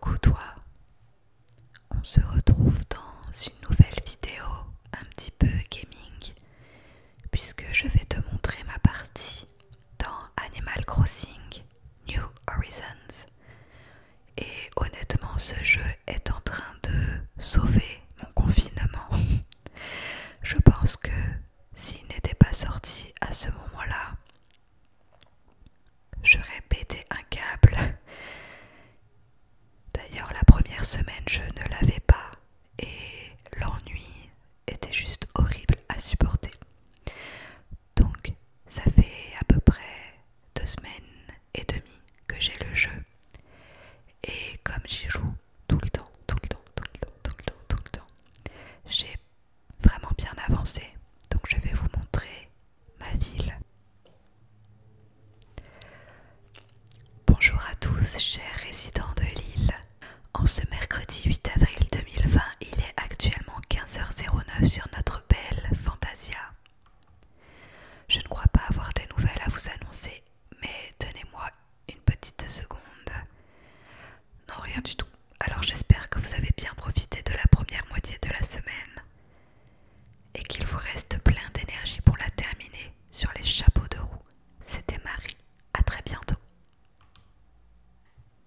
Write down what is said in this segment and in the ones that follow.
Coucou toi, on se retrouve dans une nouvelle vidéo un petit peu gaming puisque je vais te montrer ma partie dans Animal Crossing New Horizons. Et honnêtement, ce jeu est en train de sauver mon confinement. Je pense que s'il n'était pas sorti à ce moment-là, j'aurais pété un câble. D'ailleurs, la première semaine, je ne l'avais pas et l'ennui était juste horrible à supporter. Donc, ça fait à peu près 2 semaines et demie que j'ai le jeu. Et comme j'y joue tout le temps, j'ai vraiment bien avancé. Donc, je vais vous montrer ma ville. Bonjour à tous, chers résidents de l'île. En ce mercredi 8 avril 2020, il est actuellement 15h09 sur notre belle Fantasia. Je ne crois pas avoir des nouvelles à vous annoncer, mais donnez-moi une petite seconde. Non, rien du tout. Alors j'espère que vous avez bien profité de la première moitié de la semaine et qu'il vous reste plein d'énergie pour la terminer sur les chapeaux de roue. C'était Marie. À très bientôt.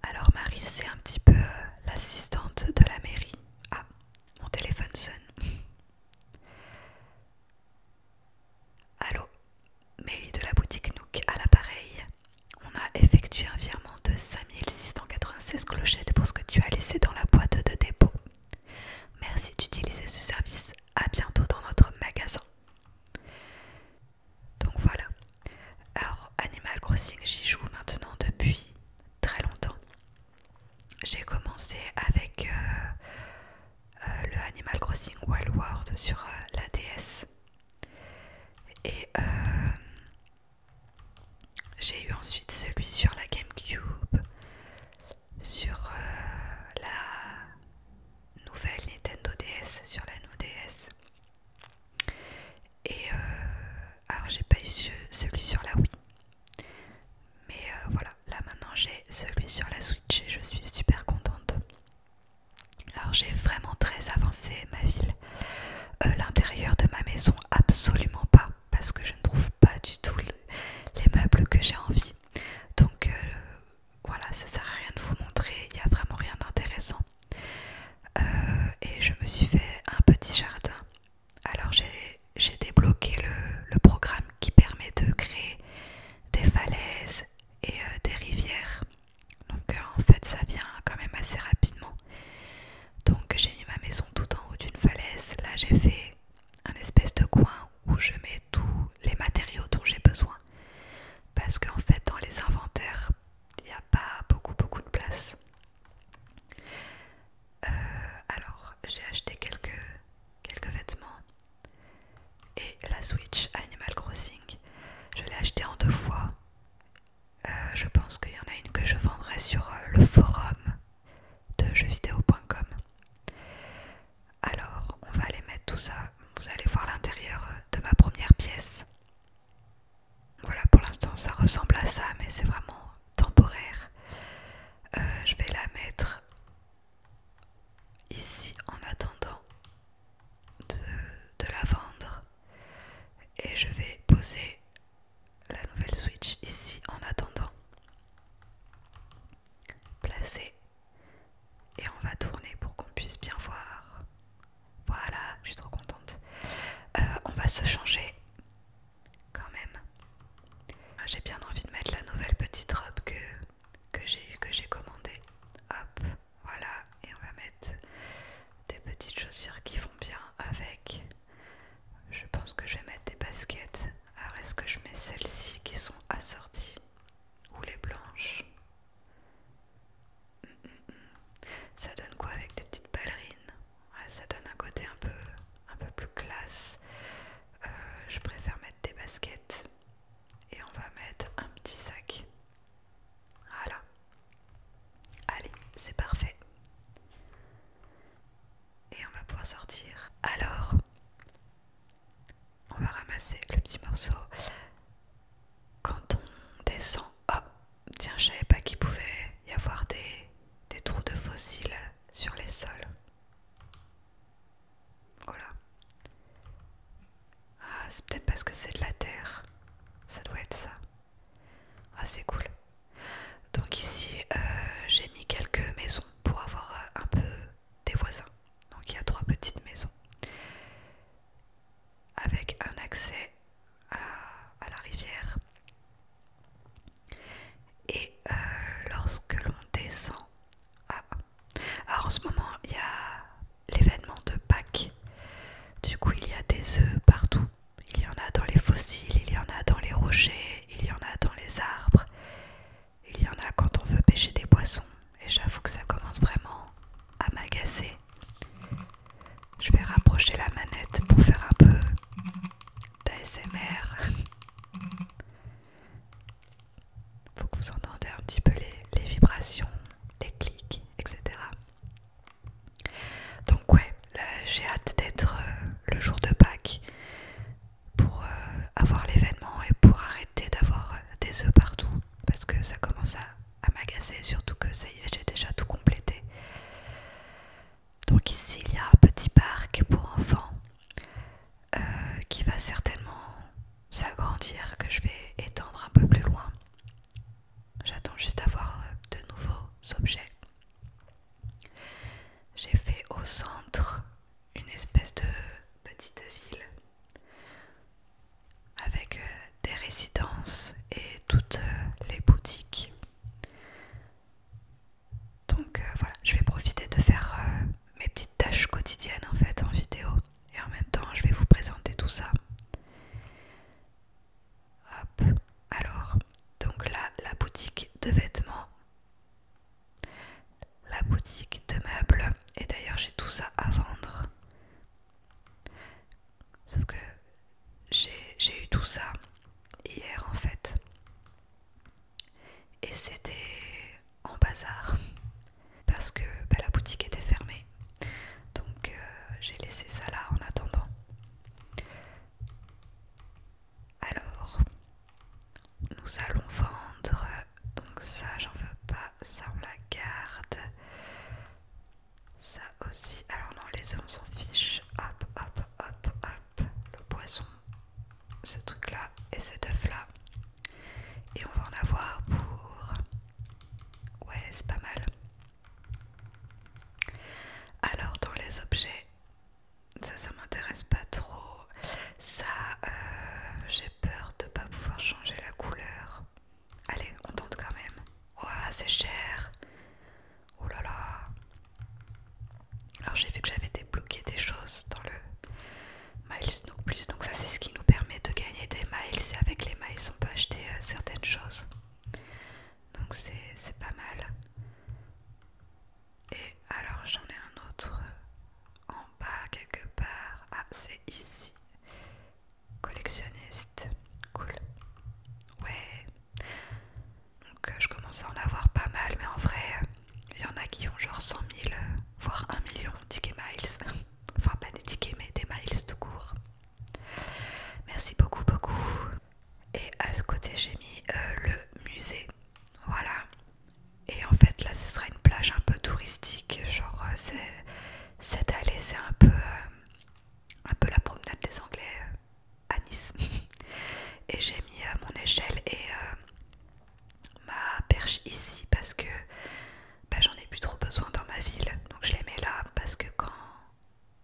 Alors Marie, c'est un petit peu l'assistante de la mairie. Ah, mon téléphone sonne. Allô, Mélie de la boutique Nook à l'appareil. On a effectué un virement de 5696 clochettes pour ce que tu as laissé dans la boîte de dépôt. Merci d'utiliser ce service. À bientôt dans notre magasin. Donc voilà. Alors Animal Crossing, j'y joue maintenant depuis très longtemps. J'ai commencé avec le Animal Crossing Wild World sur la DS. Et j'ai eu ensuite celui sur la GameCube, sur la nouvelle Nintendo DS, sur la New DS. Et alors j'ai pas eu celui sur la Wii. Mais voilà, là maintenant j'ai celui sur la Switch et je suis super contente. Alors j'ai vraiment très avancé ma ville. L'intérieur le jour de Pâques pour avoir l'événement et pour arrêter d'avoir des œufs partout parce que ça commence à m'agacer, surtout que ça y est, j'ai déjà tout complété. Donc ici il y a un petit parc pour enfants qui va certainement s'agrandir, que je vais étendre un peu plus loin. J'attends juste d'avoir de nouveaux objets. J'ai fait au centre une espèce de petite ville avec des résidences et toutes les boutiques. Donc voilà, je vais profiter de faire mes petites tâches quotidiennes en fait en vidéo et en même temps je vais vous présenter tout ça. Hop, alors, donc là, la boutique de vêtements, la boutique de meubles, et d'ailleurs j'ai tout ça à vendre. Sauf que j'ai eu tout ça hier en fait. Et c'était en bazar. Parce que la boutique était fermée. Donc j'ai laissé ça là en attendant. Alors, nous allons vendre. Donc ça, j'en veux pas. Ça, on la garde. Ça aussi. Alors non, les œufs, on s'en fiche. Hop, hop, hop, hop. Le poisson. Ce truc là et cet œuf là. Et on va en avoir pour... Ouais, c'est pas mal. Alors dans les objets, ça m'intéresse pas trop. Ça, j'ai peur de pas pouvoir changer la couleur. Allez, on tente quand même. Ouah, c'est cher. Oh là là. Alors j'ai vu que j'avais débloqué des choses dans le Miles Nook Plus. Donc ça c'est ce qui nous permet de gagner des miles. Et avec les miles on peut acheter certaines choses. Donc c'est pas mal. Et alors j'en ai un autre en bas quelque part. Ah, c'est ici. Collectionniste. Cool. Ouais. Donc je commence à en avoir pas mal, mais en vrai, il y en a qui ont genre 100 000, voire 1 million de tickets miles. Enfin, pas des tickets, mais des miles tout court. Merci beaucoup, beaucoup. Et à ce côté, j'ai mis le musée. Voilà. Et en fait, là, ce sera une plage un peu touristique. Genre, cette allée, c'est un peu la promenade des Anglais à Nice. Et j'ai mis mon échelle et ma perche ici parce que j'en ai plus trop besoin dans ma ville. Donc je les mets là parce que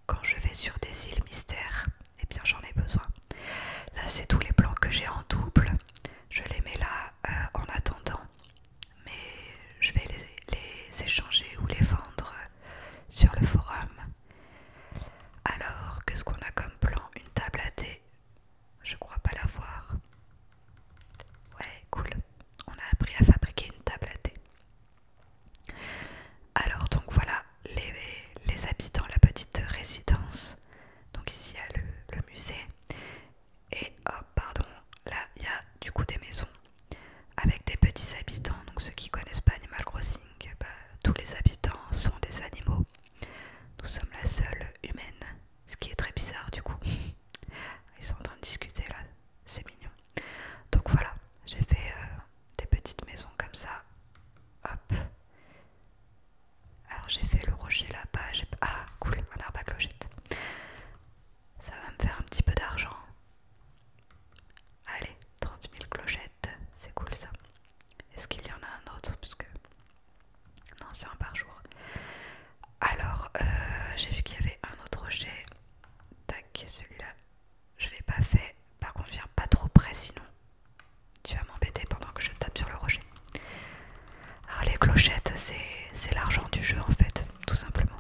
quand je vais sur des îles mystères, eh bien j'en ai besoin. Là, c'est tous les plans que j'ai en double. Je les mets là en attendant. Mais je vais les échanger ou les vendre sur le forum. Alors, qu'est-ce qu'on a comme plan? Une table à thé. Je crois pas l'avoir. Ouais, cool. On a appris à fabriquer une table à thé. Alors, donc voilà les habitants, la petite résidence. Donc ici, il y a le musée. Et oh, pardon, là, il y a du coup des maisons avec des petits habitants. Donc ceux qui connaissent pas Animal Crossing, tous les habitants sont des animaux. Nous sommes la seule humaine, ce qui est très bizarre du coup. Ils sont en train de discuter là, c'est mignon. Donc voilà, j'ai fait des petites maisons comme ça. Hop. Alors j'ai fait le rocher là-bas. Ah cool, un arbre à clochette. Ça va me faire un petit peu d'argent. Allez, 30 000 clochettes, c'est cool ça. Est-ce qu'il y en a un autre? Parce que... Non, c'est un par jour. Alors, j'ai vu qu'il y avait un autre rocher. Tac, celui-là, je l'ai pas fait. Par contre, viens pas trop près, sinon tu vas m'embêter pendant que je tape sur le rocher. Alors, les clochettes, c'est l'argent du jeu en fait, tout simplement.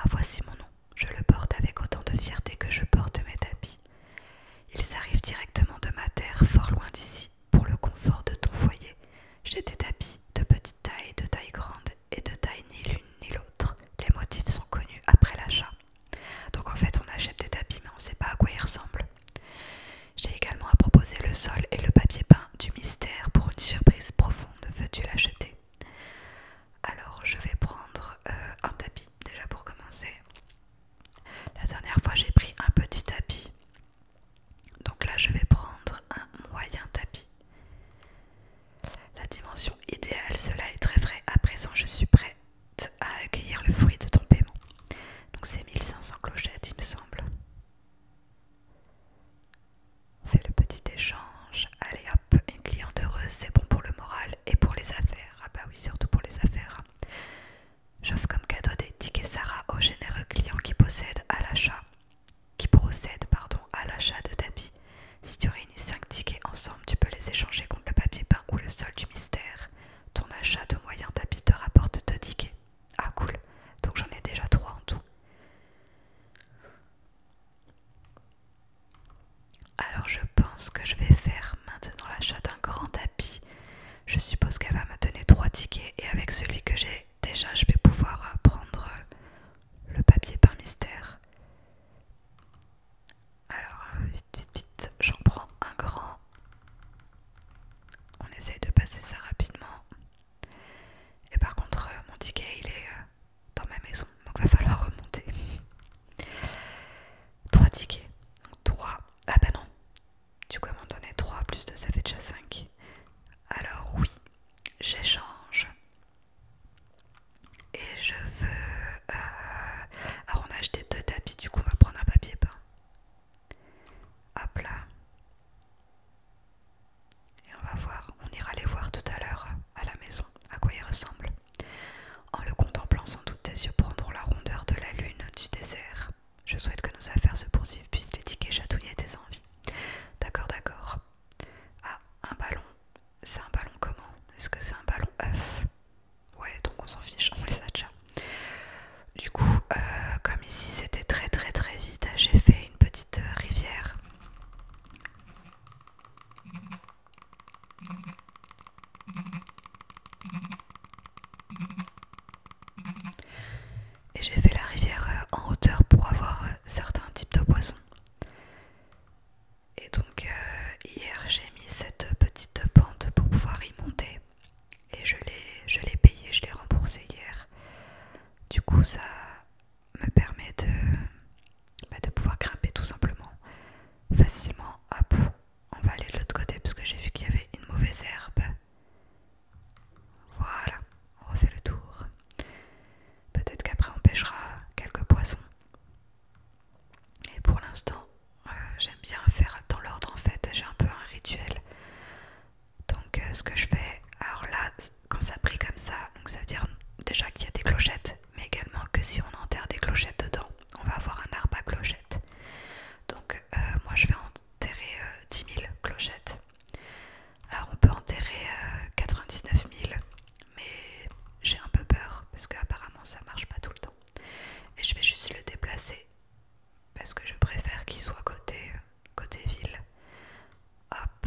voici mon nom. Je le porte avec autant de fierté que je porte mes tapis. Ils arrivent directement de ma terre, fort loin d'ici, pour le confort de ton foyer. J'ai des tapis de petite taille, de taille grande et de taille ni l'une ni l'autre. Les motifs sont connus après l'achat. Donc en fait on achète des tapis mais on ne sait pas à quoi ils ressemblent. J'ai également à proposer le sol et le papier peint du mystère pour une surprise profonde. Veux-tu l'acheter? Alors je vais prendre un tapis déjà pour commencer. La dernière fois j'ai pris un petit tapis. Donc là je vais prendre un moyen tapis. La dimension idéale, cela est très vrai. À présent je suis prête à accueillir le fruit de ton paiement. Donc c'est 1500 clochettes il me semble. On fait le petit échange. Allez hop, une cliente heureuse, c'est bon pour le moral et pour les affaires. Ah bah oui, surtout pour les affaires. J'offre comme cadeau des tickets Sarah aux généreux clients qui procèdent à l'achat de tapis. Si tu réunis 5 tickets ensemble, tu peux les échanger contre le papier peint ou le sol du mystère. Ton achat de moyen tapis te rapporte 2 tickets. Ah cool, donc j'en ai déjà 3 en tout. Alors je pense que je vais faire maintenant l'achat d'un grand tapis. Je suppose qu'elle va me donner 3 tickets et avec celui que j'ai déjà, je vais pouvoir prendre le papier peint mystère. Alors vite, j'en prends un grand. On essaye de passer ça rapidement. Et par contre, mon ticket il est dans ma maison, donc va falloir remonter. 3 tickets. Donc 3. Ah bah non. Du coup, elle m'en donnait 3 plus 2, ça fait déjà 5. Alors oui, j'échange. Et je veux... Alors on a acheté 2 tapis, du coup on va prendre un papier peint. Hop là. Et on va voir, on ira les voir tout à l'heure à la maison, à quoi ils ressemblent. En le contemplant, sans doute tes yeux prendront la rondeur de la lune du désert. Je souhaite que nos affaires se poursuivent, puissent les tickets chatouiller tes envies. D'accord, d'accord. Ah, un ballon. C'est un ballon comment? Est-ce que c'est un ballon œuf? Ouais, donc on s'en fiche, on les a déjà. Du coup, comme ici c'était très vite, j'ai fait une petite rivière. Et j'ai fait la rivière en hauteur pour avoir certains types de poissons. Et donc hier j'ai mis cette petite pente pour pouvoir y monter. Et je l'ai payé, je l'ai remboursé hier. Du coup ça me permet de pouvoir grimper tout simplement facilement. Hop, on va aller de l'autre côté parce que j'ai vu qu'il y avait une mauvaise herbe. Voilà, on refait le tour. Peut-être qu'après on pêchera quelques poissons. Et pour l'instant, j'aime bien faire dans l'ordre en fait, j'ai un peu un rituel. Donc ce que je fais, alors là, quand ça brille comme ça, donc ça veut dire déjà qu'il y a des clochettes, mais également que si on enterre des clochettes dedans, on va avoir un arbre à clochettes. Donc moi je vais enterrer 10 000 clochettes. Alors on peut enterrer 99 000, mais j'ai un peu peur parce qu'apparemment ça marche pas tout le temps. Et je vais juste le déplacer parce que je préfère qu'il soit côté ville. Hop.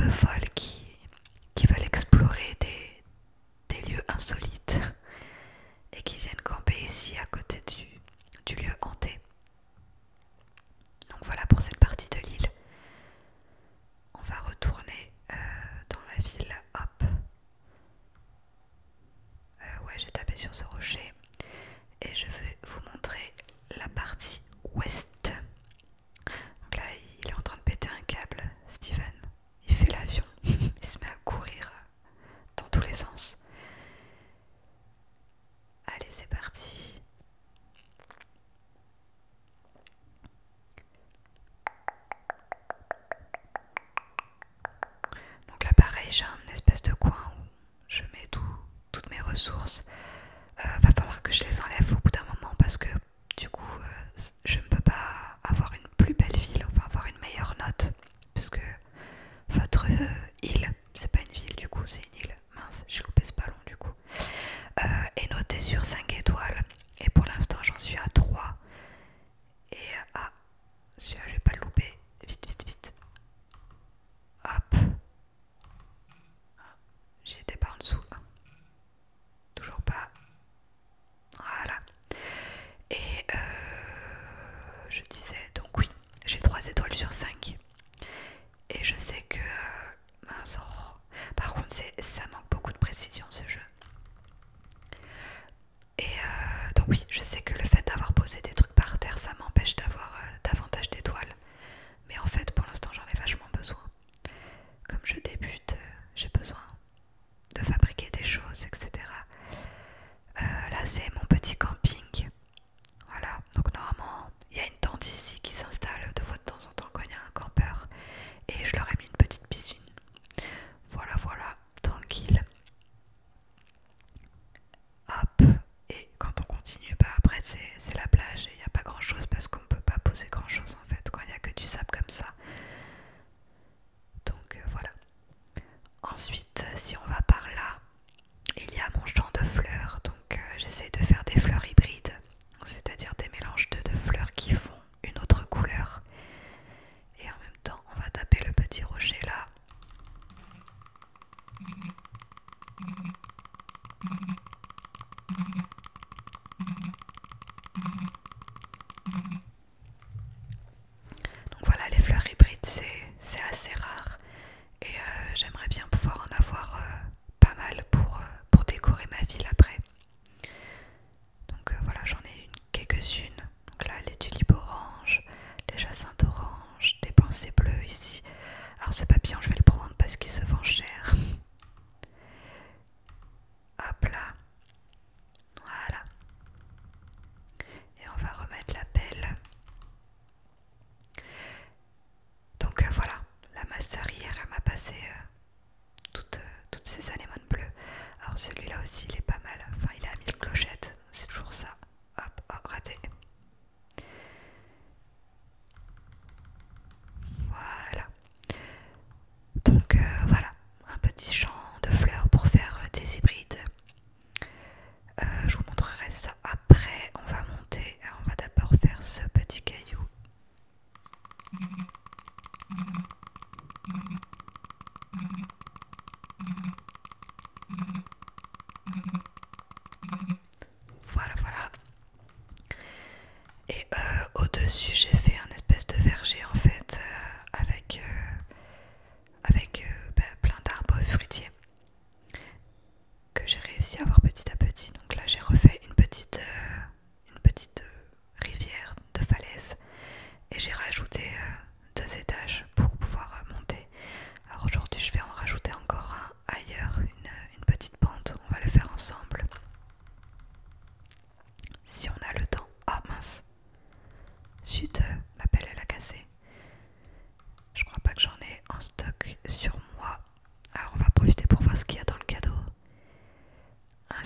peu folles qui veulent explorer des lieux insolites et qui viennent camper ici à côté du lieu hanté. Donc voilà pour cette partie de l'île. On va retourner dans la ville. Hop. Ouais, j'ai tapé sur ce rocher et je vais vous montrer la partie ouest. Donc là, il est en train de péter un câble, Steven. Il fait l'avion, il se met à courir dans tous les sens. Allez, c'est parti. Donc là, pareil, j'ai un espèce de coin où je mets toutes mes ressources. Va falloir que je les enlève au bout d'un moment parce que du coup, je ne peux pas avoir une plus belle ville, enfin avoir une meilleure note. Parce que votre île, c'est pas une ville du coup, c'est une île. Mince, j'ai loupé ce ballon du coup. Est notée sur 5 étoiles. Et pour l'instant, j'en suis à 3. Et celui-là, je vais pas le louper. Vite, vite, vite. Hop. J'étais pas en dessous. Toujours pas. Voilà. Et je disais, donc oui, j'ai 3 étoiles sur 5. Et je sais que... mince, oh. Par contre, ça manque beaucoup de précision ce jeu. Et donc oui, je sais que le fait d'avoir posé des trucs par terre, ça m'empêche d'avoir davantage d'étoiles. Mais en fait, pour l'instant, j'en ai vachement besoin. Comme je débute, j'ai besoin de fabriquer des choses, etc. Là, c'est mon petit camping. Voilà, donc normalement, il y a une tente ici qui s'installe de fois de temps en temps quand il y a un campeur. Et je leur ai mis une petite piscine. Voilà, voilà, tranquille. Hop, et quand on continue, bah après c'est la plage et il n'y a pas grand chose parce qu'on ne peut pas poser grand chose en fait quand il n'y a que du sable comme ça. Donc voilà. Ensuite, si on va par là, il y a mon champ de fleurs. Donc j'essaie de faire des fleurs hybrides, c'est-à-dire des mélanges de fleurs qui font une autre couleur. Et en même temps, on va taper le petit rocher là. Donc voilà, les fleurs hybrides, c'est assez rare. Et j'aimerais bien pouvoir en avoir pas mal pour décorer ma ville après. Donc voilà, j'en ai quelques-unes. Donc là, les tulipes oranges, les jacinthes oranges, des pensées bleues ici. Alors ce papillon, je vais le prendre parce qu'il se vend cher. Hop là. Voilà. Et on va remettre la pelle. Donc voilà, la master hier, elle m'a passé toutes ces anémones bleues. Alors celui-là aussi, il est pas mal. Enfin, il a 1000 clochettes, c'est toujours ça. Hop, hop, raté. Voilà. Donc voilà, un petit champ de fleurs pour faire des hybrides. Je vous montrerai ça après. On va monter. Alors, on va d'abord faire ce petit caillou. Voilà, voilà. Et au-dessus, j'ai fait un espèce de verger en fait avec plein d'arbres fruitiers que j'ai réussi à avoir petit à petit. Donc là, j'ai refait une petite rivière de falaise et j'ai rajouté 2 étages pour pouvoir monter. Alors aujourd'hui, je vais en rajouter encore un ailleurs, une petite pente. On va le faire ensemble. Si on a le temps. Ah mince. Zut, ma pelle elle a cassé. Je crois pas que j'en ai en stock sur moi. Alors on va profiter pour voir ce qu'il y a dans le cadeau. Un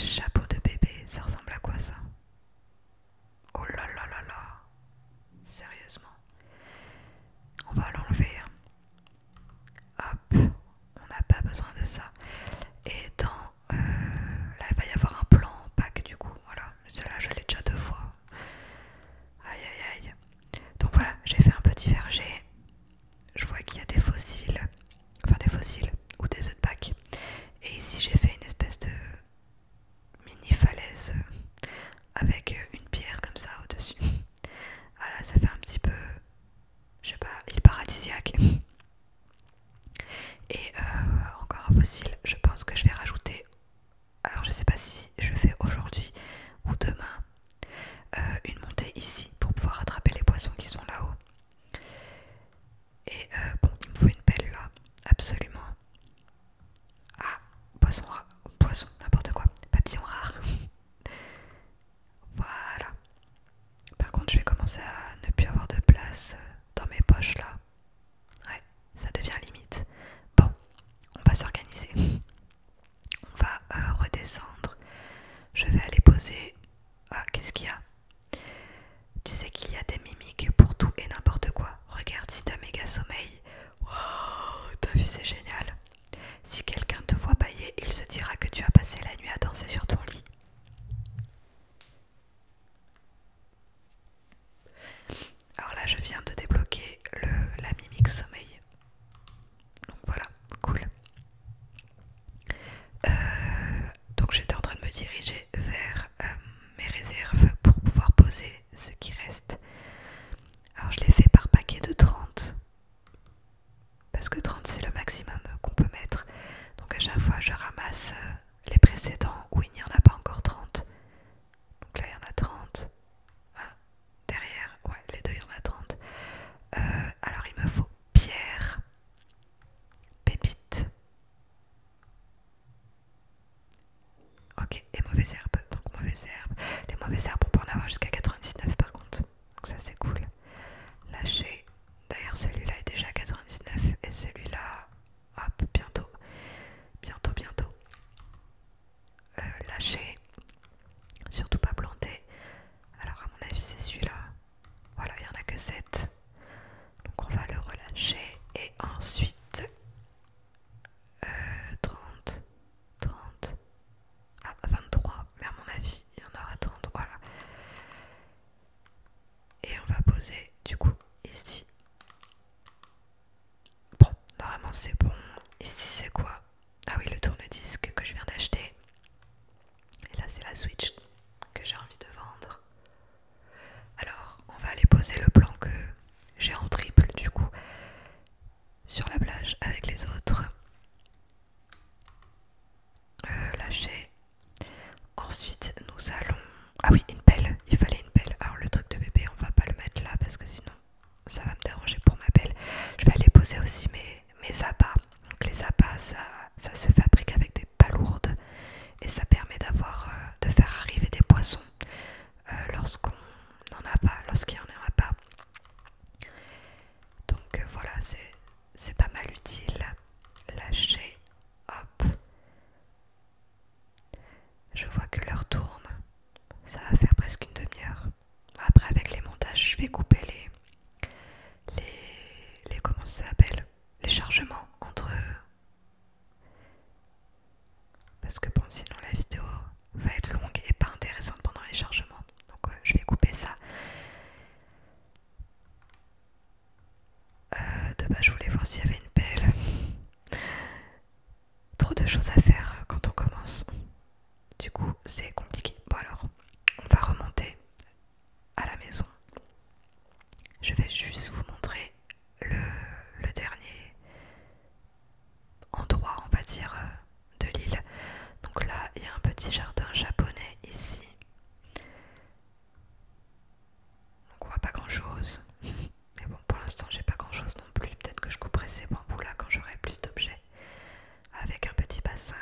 absolument. Ah, poisson rare. Poisson, n'importe quoi. Papillon rare. Voilà. Par contre, je vais commencer à ne plus avoir de place dans mes poches là. Ouais, ça devient limite. Bon, on va s'organiser. On va redescendre. Je vais aller poser... Ah, qu'est-ce qu'il y a? Tu sais qu'il y a des mimiques pour tout et n'importe quoi. Regarde si t'as méga sommeil. Wow, t'as vu, c'est génial. Si quelqu'un te voit bailler, il se dira que tu as passé la nuit à danser sur ton lit. Alors là, je viens de débloquer la mimique sommeil. Donc voilà, cool. Donc j'étais en train de me diriger vers mes réserves pour pouvoir poser ce qui reste. Alors je l'ai fait par paquet de 30. Parce que 30 c'est le maximum qu'on peut mettre. Donc à chaque fois je ramasse les précédents où il n'y en a pas encore 30. Donc là il y en a 30. Derrière, ouais, les deux il y en a 30. Alors il me faut pierre, pépite. Ok, et mauvaises herbes. Donc mauvaises herbes. Les mauvaises herbes on peut en avoir jusqu'à 99 par contre. Donc ça c'est cool. Lâcher. D'ailleurs celui-là est déjà à 99 et celui-là, hop, bientôt. Bientôt. Lâcher. Surtout pas planter. Alors à mon avis c'est celui-là. Voilà, il n'y en a que 7. Donc on va le relâcher. Et ensuite 30. Ah, 23. Mais à mon avis il y en aura 30. Voilà. Et on va poser du coup ici. Bon, normalement c'est bon. Ici c'est quoi? Ah oui, le tourne-disque que je viens d'acheter. Et là c'est la Switch que j'ai envie de vendre. Alors on va aller poser le plan que j'ai en triple du coup sur la plage avec les autres. Lâcher. Ensuite nous allons... Ah oui, une pelle, il fallait une pelle. Alors le truc de bébé on va pas le mettre là parce que sinon ça va me déranger pour ma pelle. Je vais aller poser aussi mes appâts. Donc les appâts ça se fabrique avec des palourdes et ça permet d'avoir de faire arriver des poissons lorsqu'on n'en a pas, lorsqu'il n'y en a pas. Donc voilà, c'est pas mal utile. Lâcher, hop. Je vois que l'heure tourne. Ça va faire presque une demi-heure. Après avec les montages, je vais couper les comment ça s'appelle? Les chargements entre eux. Parce que bon, sinon la vidéo va être longue et pas intéressante pendant les chargements. Donc je vais couper ça. De base je voulais voir s'il y avait une pelle. Trop de choses à faire quand on commence. Du coup c'est compliqué. Bon alors, on va remonter à la maison. Je vais juste vous montrer le dernier endroit, on va dire, de l'île. Donc là, il y a un petit jardin japonais ici. Donc on voit pas grand chose. Mais bon, pour l'instant, j'ai pas grand chose non plus. Peut-être que je couperai ces bambous là quand j'aurai plus d'objets. Avec un petit bassin.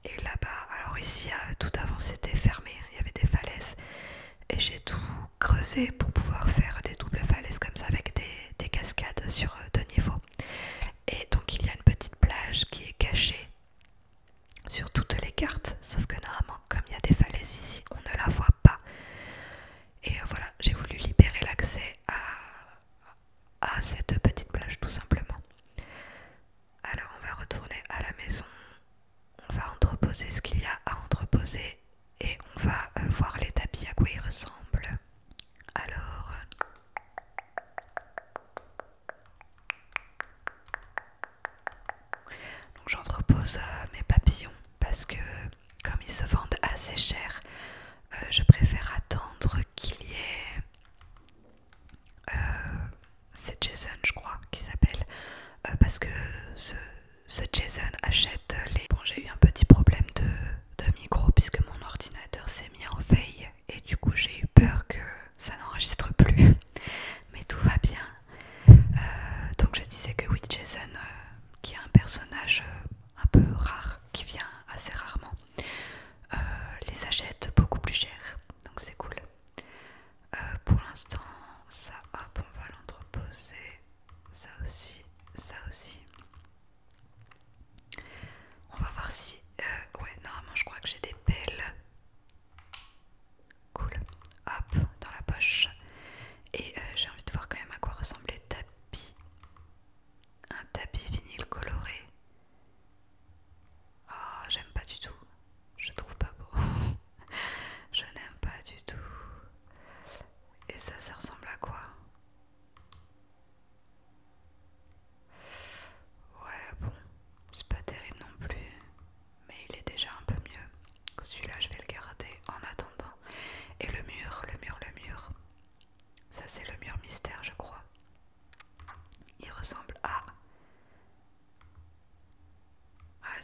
Et là-bas, alors ici, tout avant c'était fermé. Il y avait des falaises. Et j'ai tout creusé pour pouvoir faire des doubles falaises comme ça avec des cascades sur 2 niveaux. Et donc il y a une petite plage qui est cachée sur toutes les cartes, sauf que normalement comme il y a des falaises ici, on ne la voit pas. Et voilà, j'ai voulu libérer l'accès à cette petite plage tout simplement. Alors on va retourner à la maison, on va entreposer ce qu'il y a à entreposer et on va voir les tapis à quoi ils ressemblent. Alors... donc j'entrepose mes papillons parce que comme ils se vendent assez cher, je préfère attendre qu'il y ait... c'est Jason je crois qui s'appelle, parce que ce Jason achète les... Bon, j'ai eu un petit problème de micro puisque mon ordinateur s'est mis en veille et du coup j'ai eu peur que ça n'enregistre plus, mais tout va bien. Donc je disais que oui, Jason qui est un personnage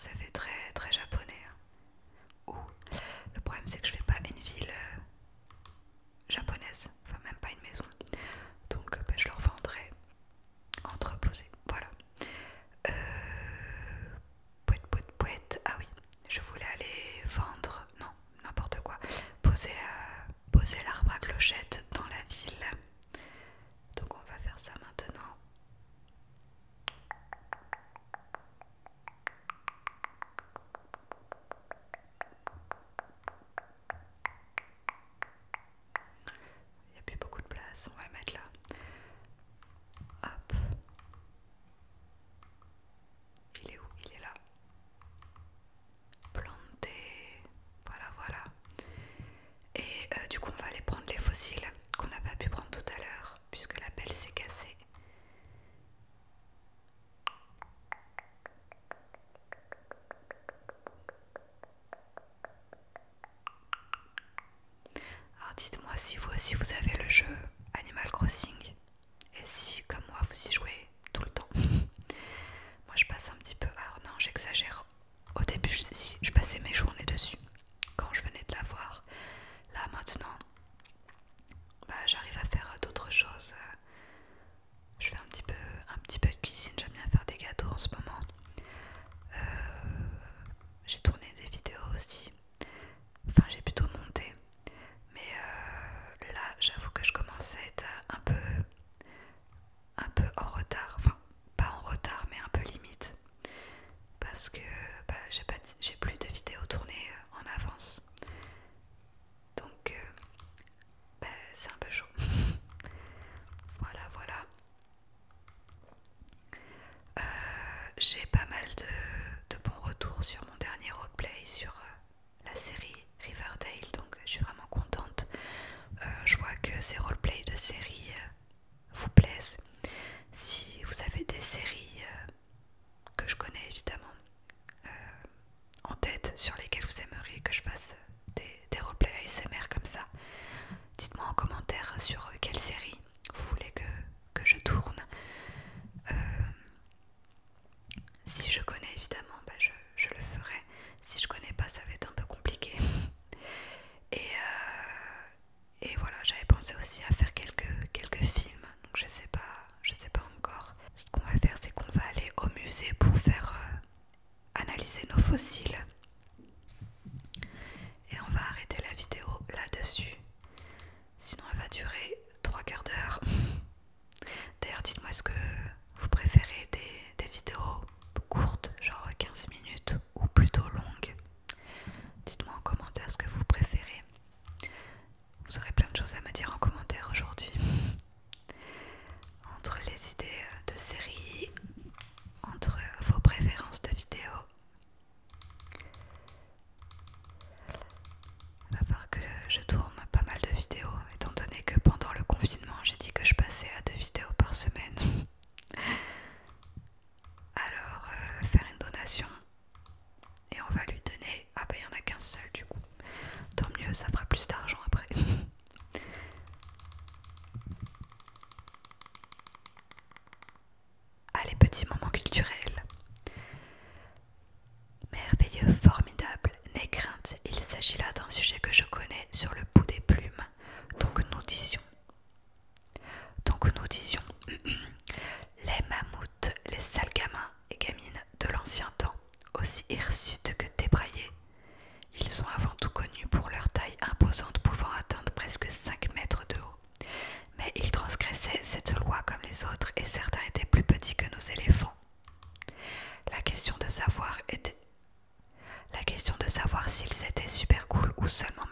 ça fait très très japonais. Ou le problème c'est que je fais pas une ville japonaise, enfin même pas une maison. Donc bah, je leur vendrai entreposé. Voilà. Pouette, pouette, pouette. Ah oui, je voulais aller vendre, non, n'importe quoi. Poser l'arbre à clochette dans la ville. Donc on va faire ça maintenant. Il n'y a plus beaucoup de place, on va le mettre là. Hop. Il est où? Il est là. Planté. Voilà, voilà. Et du coup, on va aller prendre les fossiles qu'on n'a pas pu prendre tout à l'heure, puisque la pelle s'est cassée. Alors dites-moi si vous aussi vous avez le jeu Animal Crossing, et si, comme moi, vous y jouez tout le temps. Moi, je passe un petit peu... Alors non, j'exagère. Au début, je passais mes journées dessus, quand je venais de l'avoir. Là, maintenant, bah, j'arrive à faire d'autres choses. Je fais un petit peu de cuisine, j'aime bien faire des gâteaux en ce moment. J'ai tourné des vidéos aussi. Enfin, j'ai plutôt monté. Mais là, j'avoue que je commence à être un peu en retard. Enfin, pas en retard, mais un peu limite. Parce que bah, j'ai plus de vidéos tournées en avance. Donc, bah, c'est un peu chaud. Voilà, voilà. J'ai pas mal de bons retours sur mon dernier roleplay sur la série Riverdale, donc je suis vraiment contente. Je vois que ces roleplays de séries vous plaisent. Si vous avez des séries que je connais évidemment en tête, sur lesquelles vous aimeriez que je fasse des roleplays ASMR comme ça, dites-moi en commentaire sur quelle série vous voulez que je tourne. Si je connais évidemment, bah je le ferai. Si je connais pas, ça va être un peu compliqué. Et voilà, j'avais pensé aussi à faire quelques films. Donc je sais pas encore. Ce qu'on va faire, c'est qu'on va aller au musée pour faire analyser nos fossiles. Et on va arrêter la vidéo là-dessus. Sinon elle va durer 3 quarts d'heure. D'ailleurs, dites-moi, est-ce que vous préférez des vidéos courtes, genre 15 minutes, ou plutôt longues? Dites-moi en commentaire ce que vous préférez. Vous aurez plein de choses à me dire en commentaire aujourd'hui. Entre les idées de séries, entre vos préférences de vidéos. Il va falloir que je tourne pas mal de vidéos, étant donné que pendant le confinement, j'ai dit que je passais à 2 vidéos par semaine. Alors, faire une donation et on va lui donner... Ah bah il n'y en a qu'un seul du coup. Tant mieux, ça fera plus d'argent après. Allez, petits moments culturels. Merveilleux, formidable, n'aie crainte, il s'agit là d'un sujet que je connais sur le bout des plumes. Donc nous disions, les mammouths, les sales gamins et gamines de l'ancien temps, aussi hirsutes que débraillés. Ils sont avant tout connus pour leur taille imposante pouvant atteindre presque 5 mètres de haut. Mais ils transgressaient cette loi comme les autres et certains étaient plus petits que nos éléphants. La question de savoir s'ils étaient super cool ou seulement